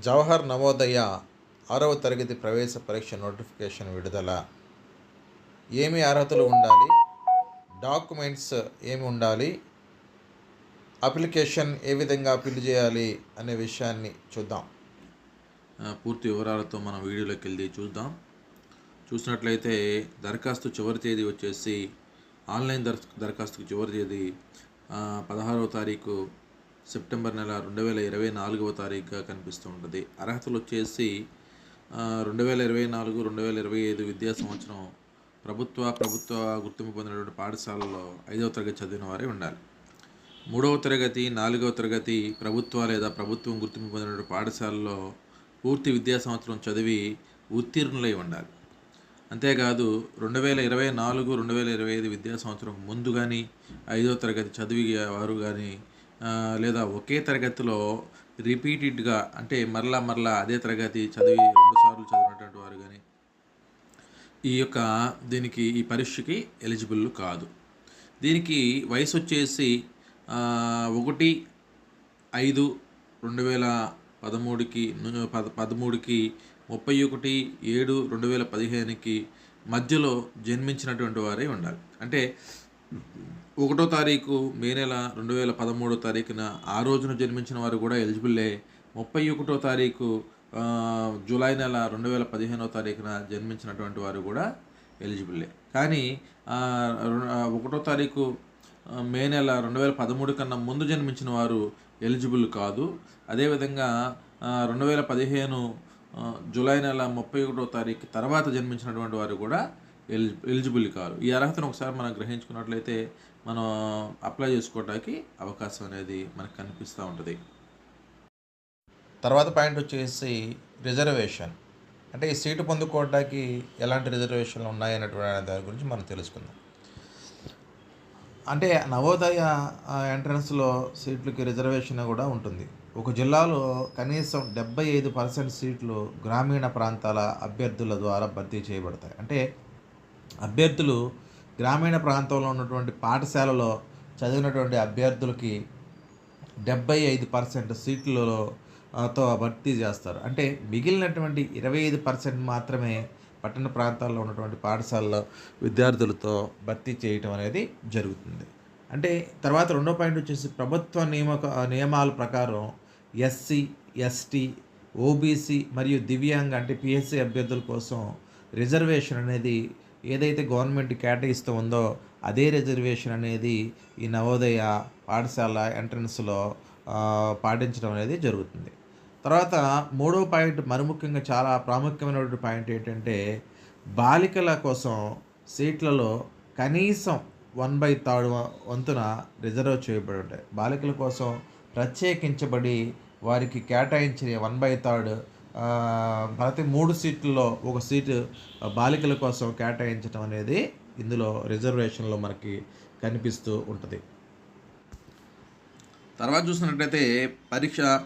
జవహర్ నవోదయ 6వ తరగతి ప్రవేశ పరీక్ష నోటిఫికేషన్ విడుదల. ఏమి అర్హతలు ఉండాలి, డాక్యుమెంట్స్ ఏమి ఉండాలి, అప్లికేషన్ ఏ విధంగా ఫిల్ చేయాలి అనే విషయాన్ని చూద్దాం. పూర్తి వివరాలతో మనం వీడియోలోకి వెళ్ళి చూద్దాం. చూసినట్లయితే దరఖాస్తు చివరి తేదీ వచ్చేసి ఆన్లైన్ దరఖాస్తుకు చివరి తేదీ 16వ తారీఖు సెప్టెంబర్ నెల 2024వ తారీఖుగా కనిపిస్తూ ఉంటుంది. అర్హతలు వచ్చేసి 2024-2025 విద్యా సంవత్సరం ప్రభుత్వ గుర్తింపు పొందినటువంటి పాఠశాలలో 5వ తరగతి చదివిన వారే ఉండాలి. 3వ తరగతి 4వ తరగతి ప్రభుత్వ లేదా ప్రభుత్వం గుర్తింపు పొందినటువంటి పాఠశాలలో పూర్తి విద్యా సంవత్సరం చదివి ఉత్తీర్ణులై ఉండాలి. అంతేకాదు 2024-2025 విద్యా సంవత్సరం ముందు కానీ 5వ తరగతి చదివి వారు కానీ లేదా ఒకే తరగతిలో రిపీటెడ్గా అంటే మరలా అదే తరగతి చదివి 2 సార్లు చదివినటువంటి వారు కానీ ఈ పరీక్షకి ఎలిజిబుల్ కాదు. దీనికి వయసు వచ్చేసి 1/5/2013కి 31/7/2015కి మధ్యలో జన్మించినటువంటి వారే ఉండాలి. అంటే 1వ తారీఖు మే నెల 2013 తారీఖున ఆ రోజున జన్మించిన వారు కూడా ఎలిజిబుల్లే. 31వ తారీఖు జూలై నెల 2015వ తారీఖున జన్మించినటువంటి వారు కూడా ఎలిజిబుల్లే. కానీ 1వ తారీఖు మే నెల 2013 కన్నా ముందు జన్మించిన వారు ఎలిజిబుల్ కాదు. అదేవిధంగా 2015 జూలై నెల 31వ తారీఖు తర్వాత జన్మించినటువంటి వారు కూడా ఎలిజిబుల్ కాదు. ఈ అర్హతను ఒకసారి మనం గ్రహించుకున్నట్లయితే మనం అప్లై చేసుకోవడానికి అవకాశం అనేది మనకు కనిపిస్తూ ఉంటుంది. తర్వాత పాయింట్ వచ్చేసి రిజర్వేషన్. అంటే ఈ సీటు పొందుకోవడానికి ఎలాంటి రిజర్వేషన్లు ఉన్నాయన్నటువంటి దాని గురించి మనం తెలుసుకుందాం. అంటే నవోదయ ఎంట్రన్స్లో సీట్లకి రిజర్వేషన్ కూడా ఉంటుంది. ఒక జిల్లాలో కనీసం 75% సీట్లు గ్రామీణ ప్రాంతాల అభ్యర్థుల ద్వారా భర్తీ చేయబడతాయి. అంటే అభ్యర్థులు గ్రామీణ ప్రాంతంలో ఉన్నటువంటి పాఠశాలలో చదివినటువంటి అభ్యర్థులకి 75% సీట్లలో తో భర్తీ చేస్తారు. అంటే మిగిలినటువంటి 25% మాత్రమే పట్టణ ప్రాంతాల్లో ఉన్నటువంటి పాఠశాలలో విద్యార్థులతో భర్తీ చేయటం అనేది జరుగుతుంది. అంటే తర్వాత రెండో పాయింట్ వచ్చేసి ప్రభుత్వ నియమాల ప్రకారం ఎస్సీ, ఎస్టీ, ఓబీసీ మరియు దివ్యాంగ అంటే పిఎస్సీ అభ్యర్థుల కోసం రిజర్వేషన్ అనేది ఏదైతే గవర్నమెంట్ కేటాయిస్తూ ఉందో అదే రిజర్వేషన్ అనేది ఈ నవోదయ పాఠశాల ఎంట్రన్స్లో పాటించడం అనేది జరుగుతుంది. తర్వాత మూడో పాయింట్ మరి ముఖ్యంగా చాలా ప్రాముఖ్యమైనటువంటి పాయింట్ ఏంటంటే బాలికల కోసం సీట్లలో కనీసం 1/3 వంతున రిజర్వ్ చేయబడి ఉంటాయి. బాలికల కోసం ప్రత్యేకించబడి వారికి కేటాయించిన 1/3 ప్రతి 3 సీట్లలో ఒక సీటు బాలికల కోసం కేటాయించడం అనేది ఇందులో రిజర్వేషన్లో మనకి కనిపిస్తూ ఉంటుంది. తర్వాత చూసినట్లయితే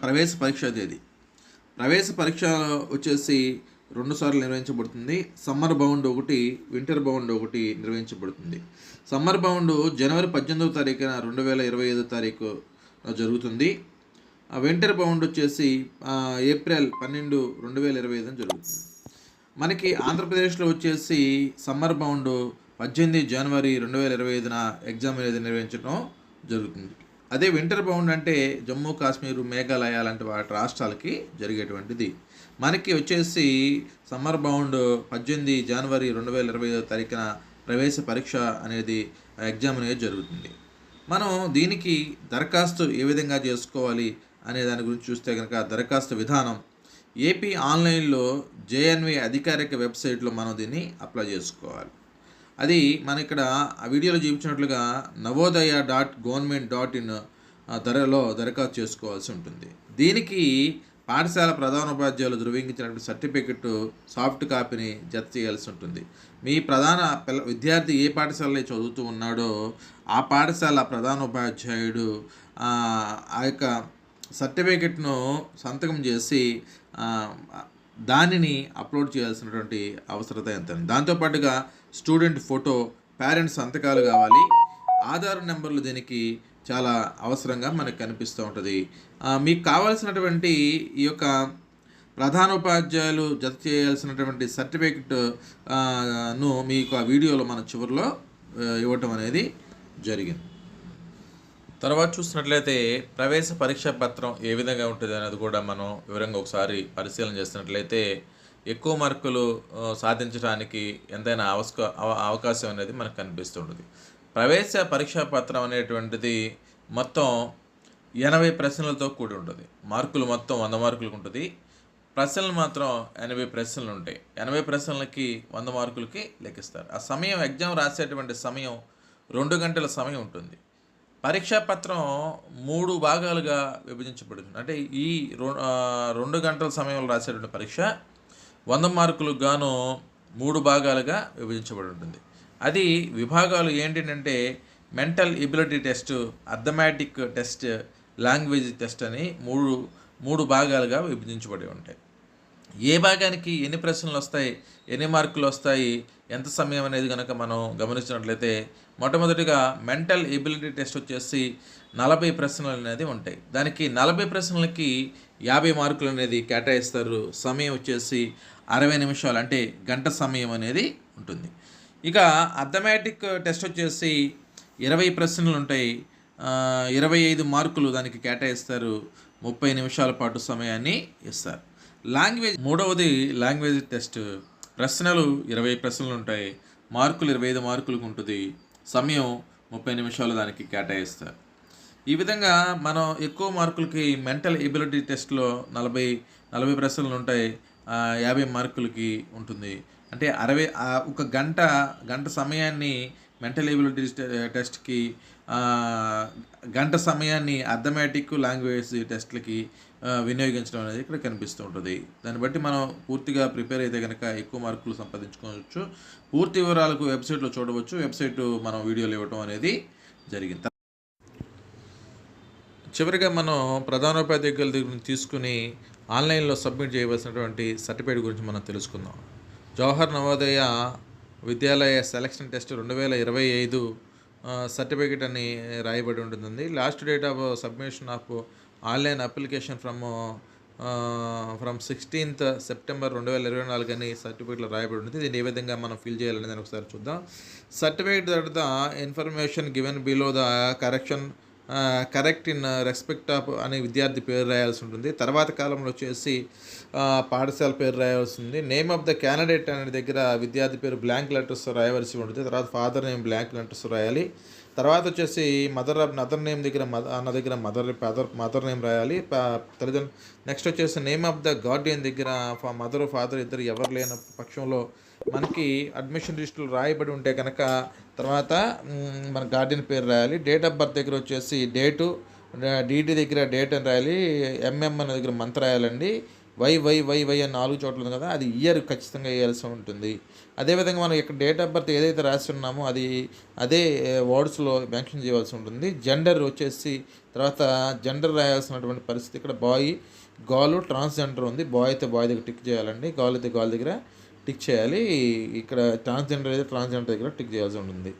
ప్రవేశ పరీక్ష తేదీ. ప్రవేశ పరీక్ష వచ్చేసి 2 సార్లు నిర్వహించబడుతుంది. సమ్మర్ బౌండ్ 1, వింటర్ బౌండ్ 1 నిర్వహించబడుతుంది. సమ్మర్ బౌండ్ జనవరి 18వ తారీఖున 2025 తారీఖు జరుగుతుంది. వింటర్ బౌండ్ వచ్చేసి ఏప్రిల్ 12, 2025 జరుగుతుంది. మనకి ఆంధ్రప్రదేశ్లో వచ్చేసి సమ్మర్ బౌండ్ 18 జనవరి 2025న ఎగ్జామ్ అనేది నిర్వహించడం జరుగుతుంది. అదే వింటర్ బౌండ్ అంటే జమ్మూ కాశ్మీర్, మేఘాలయ లాంటి వాటి రాష్ట్రాలకి జరిగేటువంటిది. మనకి వచ్చేసి సమ్మర్ బౌండ్ 18 జనవరి 2025 తారీఖున ప్రవేశ పరీక్ష అనేది ఎగ్జామ్ అనేది జరుగుతుంది. మనం దీనికి దరఖాస్తు ఏ విధంగా చేసుకోవాలి అనే దాని గురించి చూస్తే కనుక దరఖాస్తు విధానం ఏపీ ఆన్లైన్లో జేఎన్వి అధికారిక వెబ్సైట్లో మనం దీన్ని అప్లై చేసుకోవాలి. అది మన ఇక్కడ ఆ వీడియోలో చూపించినట్లుగా navodaya.government.in దరఖాస్తు చేసుకోవాల్సి ఉంటుంది. దీనికి పాఠశాల ప్రధానోపాధ్యాయులు ధృవీకరించినటువంటి సర్టిఫికెట్ సాఫ్ట్ కాపీని జత చేయాల్సి ఉంటుంది. మీ విద్యార్థి ఏ పాఠశాలలో చదువుతూ ఉన్నాడో ఆ పాఠశాల ప్రధానోపాధ్యాయుడు ఆ యొక్క సర్టిఫికెట్ను సంతకం చేసి దానిని అప్లోడ్ చేయాల్సినటువంటి అవసరత ఎంత. దాంతోపాటుగా స్టూడెంట్ ఫోటో, పేరెంట్స్ సంతకాలు కావాలి. ఆధార్ నెంబర్లు దీనికి చాలా అవసరంగా మనకు కనిపిస్తూ ఉంటుంది. మీకు కావాల్సినటువంటి ఈ యొక్క ప్రధానోపాధ్యాయులు జత చేయాల్సినటువంటి సర్టిఫికెట్ ను మీకు ఆ వీడియోలో మన చివరిలో ఇవ్వటం అనేది జరిగింది. తర్వాత చూసినట్లయితే ప్రవేశ పరీక్షా పత్రం ఏ విధంగా ఉంటుంది అనేది కూడా మనం వివరంగా ఒకసారి పరిశీలన చేసినట్లయితే ఎక్కువ మార్కులు సాధించడానికి ఎంతైనా అవకాశం అనేది మనకు కనిపిస్తుంటుంది. ప్రవేశ పరీక్షా పత్రం అనేటువంటిది మొత్తం 80 ప్రశ్నలతో కూడి ఉంటుంది. మార్కులు మొత్తం 100 మార్కులకు ఉంటుంది. ప్రశ్నలు మాత్రం 80 ప్రశ్నలు ఉంటాయి. 80 ప్రశ్నలకి 100 మార్కులకి లెక్కిస్తారు. ఆ సమయం ఎగ్జామ్ రాసేటువంటి సమయం 2 గంటల సమయం ఉంటుంది. పరీక్షా పత్రం 3 భాగాలుగా విభజించబడుతుంది. అంటే ఈ 2 గంటల సమయంలో రాసేటువంటి పరీక్ష 100 మార్కులకు గాను 3 భాగాలుగా విభజించబడి ఉంటుంది. అది విభాగాలు ఏంటంటే mental ability test, arithmetic test, language test అని మూడు భాగాలుగా విభజించబడి ఉంటాయి. ఏ భాగానికి ఎన్ని ప్రశ్నలు వస్తాయి, ఎన్ని మార్కులు వస్తాయి, ఎంత సమయం అనేది కనుక మనం గమనించినట్లయితే మొట్టమొదటిగా మెంటల్ ఎబిలిటీ టెస్ట్ వచ్చేసి 40 ప్రశ్నలు అనేది ఉంటాయి. దానికి 40 ప్రశ్నలకి 50 మార్కులు అనేది కేటాయిస్తారు. సమయం వచ్చేసి 60 నిమిషాలు, అంటే గంట సమయం అనేది ఉంటుంది. ఇక అర్థమెటిక్ టెస్ట్ వచ్చేసి 20 ప్రశ్నలు ఉంటాయి. 25 మార్కులు దానికి కేటాయిస్తారు. 30 నిమిషాల పాటు సమయాన్ని ఇస్తారు. మూడవది లాంగ్వేజ్ టెస్ట్. ప్రశ్నలు 20 ప్రశ్నలు ఉంటాయి. మార్కులు 25 మార్కులకు ఉంటుంది. సమయం 30 నిమిషాలు దానికి కేటాయిస్తారు. ఈ విధంగా మనం ఎక్కువ మార్కులకి మెంటల్ ఎబిలిటీ టెస్ట్లో 40 ప్రశ్నలు ఉంటాయి. 50 మార్కులకి ఉంటుంది. అంటే 60 ఒక గంట సమయాన్ని మెంటల్ ఎబిలిటీ టెస్ట్కి, గంట సమయాన్ని అర్థమెటిక్, లాంగ్వేజ్ టెస్ట్లకి వినియోగించడం అనేది ఇక్కడ కనిపిస్తూ ఉంటుంది. దాన్ని బట్టి మనం పూర్తిగా ప్రిపేర్ అయితే కనుక ఎక్కువ మార్కులు సంపాదించుకోవచ్చు. పూర్తి వివరాలకు వెబ్సైట్లో చూడవచ్చు. వెబ్సైట్ మనం వీడియోలు ఇవ్వడం అనేది జరిగింది. చివరిగా మనం ప్రధానోపాధ్యాయుల దగ్గర నుంచి తీసుకుని ఆన్లైన్లో సబ్మిట్ చేయవలసినటువంటి సర్టిఫికేట్ గురించి మనం తెలుసుకుందాం. జవహర్ నవోదయ విద్యాలయ సెలక్షన్ టెస్ట్ 2025 సర్టిఫికేట్ అని రాయబడి ఉంటుంది. Last date of submission of online application from 16th September 2024 అని సర్టిఫికేట్లో రాయబడి ఉంటుంది. దీన్ని ఏ విధంగా మనం ఫిల్ చేయాలని దాన్ని ఒకసారి చూద్దాం. Certificate that the information given below the correct in respect of అని విద్యార్థి పేరు రాయాల్సి ఉంటుంది. తర్వాత కాలంలో వచ్చేసి పాఠశాల పేరు రాయాల్సి ఉంది. నేమ్ ఆఫ్ ద క్యాండిడేట్ అనే దగ్గర విద్యార్థి పేరు బ్లాంక్ లెటర్స్ రాయవలసి ఉంటుంది. తర్వాత ఫాదర్ నేమ్ బ్లాంక్ లెటర్స్ రాయాలి. తర్వాత వచ్చేసి మదర్ నేమ్ దగ్గర మదర్ నేమ్ రాయాలి. తల్లిదండ్రులు. నెక్స్ట్ వచ్చేసి నేమ్ ఆఫ్ ద గార్డియన్ దగ్గర మదర్ ఫాదర్ ఇద్దరు ఎవరు లేని పక్షంలో మనకి అడ్మిషన్ లిస్టులు రాయబడి ఉంటే కనుక తర్వాత మన గార్డియన్ పేరు రాయాలి. డేట్ ఆఫ్ బర్త్ దగ్గర వచ్చేసి డేటు, డీటీ దగ్గర డేట్ అని రాయాలి. ఎంఎం అనే దగ్గర మంత్ రాయాలండి. వై అని 4 చోట్ల ఉంది కదా, అది ఇయర్ ఖచ్చితంగా వేయాల్సి ఉంటుంది. అదేవిధంగా మనం ఇక్కడ డేట్ ఆఫ్ బర్త్ ఏదైతే రాస్తున్నామో అదే వర్డ్స్లో మెన్షన్ చేయవలసి ఉంటుంది. జెండర్ వచ్చేసి తర్వాత జెండర్ రాయాల్సినటువంటి పరిస్థితి. ఇక్కడ గర్ల్, ట్రాన్స్జెండర్ ఉంది. బాయ్ అయితే బాయ్ దగ్గర టిక్ చేయాలండి. గర్ల్ అయితే గర్ల్ దగ్గర టిక్ చేయాలి. ఇక్కడ ట్రాన్స్జెండర్ అయితే ట్రాన్స్జెండర్ దగ్గర టిక్ చేయాల్సి ఉంటుంది.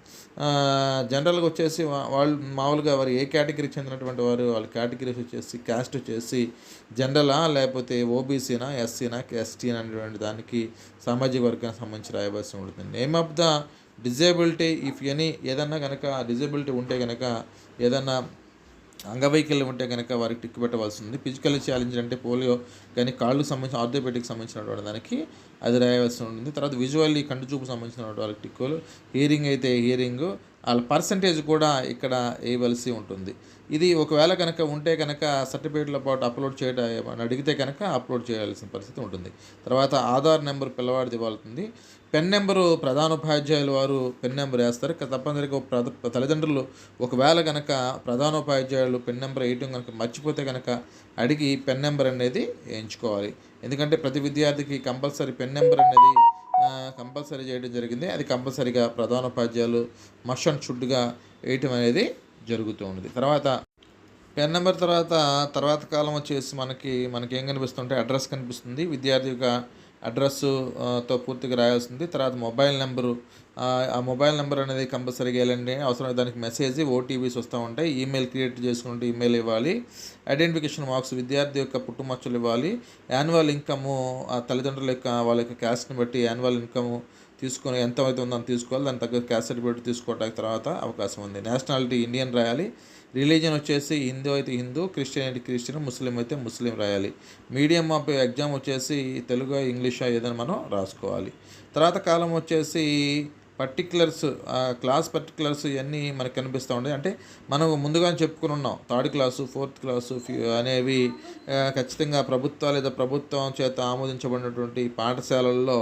జనరల్గా వచ్చేసి వాళ్ళు మామూలుగా వారు ఏ కేటగిరీకి చెందినటువంటి వారు, వాళ్ళ కేటగిరీస్ వచ్చేసి క్యాస్ట్ వచ్చేసి జనరలా లేకపోతే ఓబీసీనా, ఎస్సీనా, ఎస్టీ అనేటువంటి దానికి సామాజిక వర్గానికి సంబంధించి రాయవలసి ఉంటుంది. Name of the disability if any, ఏదన్నా కనుక డిజేబిలిటీ ఉంటే కనుక, ఏదన్నా అంగవైకల్యం ఉంటే కనుక వారికి టిక్ పెట్టవలసి ఉంది. ఫిజికల్ ఛాలెంజ్ అంటే పోలియో కానీ కాళ్ళకు సంబంధించిన ఆర్థోపెడిక్ సంబంధించినటువంటి దానికి అది రాయవలసి ఉంటుంది. తర్వాత విజువల్లీ కంటి చూపు సంబంధించినటువంటి వాళ్ళకి టిక్కులు, హియరింగ్ అయితే హియరింగ్, వాళ్ళ పర్సంటేజ్ కూడా ఇక్కడ వేయవలసి ఉంటుంది. ఇది ఒకవేళ కనుక ఉంటే కనుక సర్టిఫికేట్ల పాటు అప్లోడ్ చేయడం అడిగితే కనుక అప్లోడ్ చేయాల్సిన పరిస్థితి ఉంటుంది. తర్వాత ఆధార్ నెంబర్ పిల్లవాడిది ఇవ్వాల్సింది. పెన్ నెంబరు ప్రధానోపాధ్యాయులు వారు పెన్ నెంబర్ వేస్తారు. తప్పనిసరిగా తల్లిదండ్రులు ఒకవేళ కనుక ప్రధానోపాధ్యాయులు పెన్ నెంబర్ వేయటం కనుక మర్చిపోతే కనుక అడిగి పెన్ నెంబర్ అనేది వేయించుకోవాలి. ఎందుకంటే ప్రతి విద్యార్థికి కంపల్సరీ పెన్ నెంబర్ అనేది కంపల్సరీ చేయడం జరిగింది. అది కంపల్సరీగా ప్రధానోపాధ్యాయులు మస్ట్ అండ్ షుడ్గా వేయటం అనేది జరుగుతూ ఉంది. తర్వాత పెన్ నెంబర్ తర్వాత కాలం వచ్చేసి మనకి ఏం కనిపిస్తుంటే అడ్రస్ కనిపిస్తుంది. విద్యార్థి యొక్క అడ్రస్తో పూర్తిగా రాయాల్సింది. తర్వాత మొబైల్ నెంబరు, ఆ మొబైల్ నెంబర్ అనేది కంపల్సరీగా వెళ్ళండి. అవసరమైన దానికి మెసేజ్, ఓటీపీస్ వస్తూ ఉంటాయి. ఈమెయిల్ క్రియేట్ చేసుకుంటే ఈమెయిల్ ఇవ్వాలి. ఐడెంటిఫికేషన్ మార్క్స్, విద్యార్థి యొక్క పుట్టుమచ్చలు ఇవ్వాలి. యాన్యువల్ ఇన్కము, ఆ తల్లిదండ్రుల యొక్క వాళ్ళ యొక్క క్యాస్ట్ని బట్టి యాన్యువల్ ఇన్కము తీసుకొని ఎంత అయితే ఉందో అంత తీసుకోవాలి. దాని తగ్గ క్యాస్ట్ సర్టిఫికేట్ తీసుకోవడానికి తర్వాత అవకాశం ఉంది. నేషనాలిటీ ఇండియన్ రాయాలి. రిలీజియన్ వచ్చేసి హిందూ అయితే హిందూ, క్రిస్టియన్ అయితే క్రిస్టియన్, ముస్లిం అయితే ముస్లిం రాయాలి. మీడియం ఆఫ్ ఎగ్జామ్ వచ్చేసి తెలుగు, ఇంగ్లీషా ఏదైనా మనం రాసుకోవాలి. తర్వాత కాలం వచ్చేసి పర్టిక్యులర్స్, క్లాస్ పర్టిక్యులర్స్ ఇవన్నీ మనకు కనిపిస్తూ ఉంటాయి. అంటే మనం ముందుగానే చెప్పుకుని ఉన్నాం, 3rd క్లాసు 4th క్లాసు అనేవి ఖచ్చితంగా ప్రభుత్వం చేత ఆమోదించబడినటువంటి పాఠశాలల్లో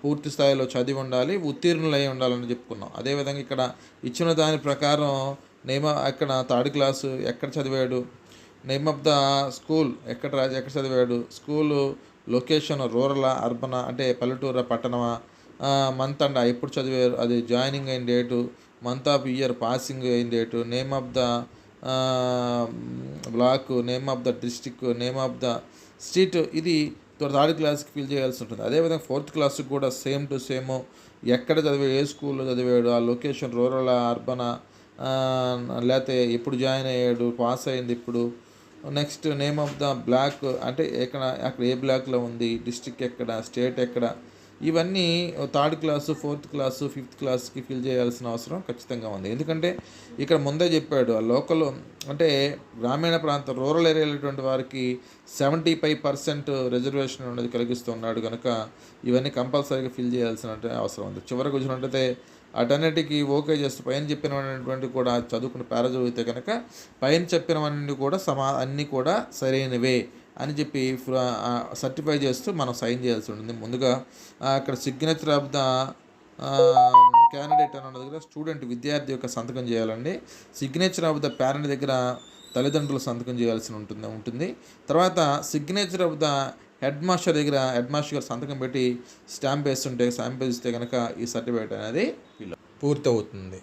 పూర్తి స్థాయిలో చదివి ఉండాలి, ఉత్తీర్ణులై ఉండాలని చెప్పుకున్నాం. అదేవిధంగా ఇక్కడ ఇచ్చిన దాని ప్రకారం అక్కడ 3rd క్లాసు ఎక్కడ చదివాడు, నేమ్ ఆఫ్ ద స్కూల్ ఎక్కడ చదివాడు, స్కూలు లొకేషన్ రూరలా అర్బనా, అంటే పల్లెటూరా పట్టణమా, మంత్ అండ్ ఎప్పుడు చదివారు, అది జాయినింగ్ అయిన date, month of year passing అయిన date, name of the block, name of the district, name of the street, ఇది 3rd క్లాస్కి ఫిల్ చేయాల్సి ఉంటుంది. అదేవిధంగా 4th క్లాస్కి కూడా సేమ్ టు సేమ్ ఎక్కడ చదివాడు, ఏ స్కూల్లో చదివాడు, ఆ లొకేషన్ రూరల్ అర్బనా, లేకపోతే ఎప్పుడు జాయిన్ అయ్యాడు, పాస్ అయింది ఇప్పుడు, next name of the block, అంటే అక్కడ ఏ బ్లాక్లో ఉంది, డిస్ట్రిక్ట్ ఎక్కడ, స్టేట్ ఎక్కడ, ఇవన్నీ 3rd class 4th class 5th క్లాస్కి ఫిల్ చేయాల్సిన అవసరం ఖచ్చితంగా ఉంది. ఎందుకంటే ఇక్కడ ముందే చెప్పాడు, ఆ లోకల్ అంటే గ్రామీణ ప్రాంతం రూరల్ ఏరియాలటువంటి వారికి 75% రిజర్వేషన్ అనేది కలిగిస్తున్నాడు కనుక ఇవన్నీ కంపల్సరీగా ఫిల్ చేయాల్సిన అవసరం ఉంది. చివరికి వచ్చినట్టయితే అటన్నిటికీ ఓకే చేస్తూ పైన చెప్పినటువంటి కూడా చదువుకుని చదివితే కనుక పైన చెప్పినవన్నీ కూడా అన్నీ కూడా సరైనవే అని చెప్పి సర్టిఫై చేస్తూ మనం సైన్ చేయాల్సి ఉంటుంది. ముందుగా అక్కడ సిగ్నేచర్ ఆఫ్ ద క్యాండిడేట్ అన్న దగ్గర స్టూడెంట్ విద్యార్థి యొక్క సంతకం చేయాలండి. సిగ్నేచర్ ఆఫ్ ద పేరెంట్ దగ్గర తల్లిదండ్రుల సంతకం చేయాల్సి ఉంటుంది. తర్వాత signature of the head master దగ్గర హెడ్ మాస్టర్ గారు సంతకం పెట్టి స్టాంప్ వేస్తే కనుక ఈ సర్టిఫికేట్ అనేది పూర్తవుతుంది.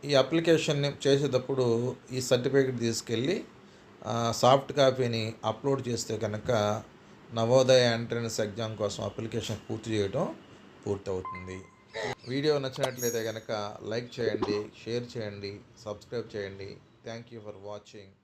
ఈ అప్లికేషన్ని చేసేటప్పుడు ఈ సర్టిఫికేట్ తీసుకెళ్ళి సాఫ్ట్ కాపీని అప్లోడ్ చేస్తే కనుక నవోదయ ఎంట్రన్స్ ఎగ్జామ్ కోసం అప్లికేషన్ పూర్తి చేయడం పూర్తవుతుంది. వీడియో నచ్చినట్లయితే కనుక లైక్ చేయండి, షేర్ చేయండి, సబ్స్క్రైబ్ చేయండి. Thank you for watching.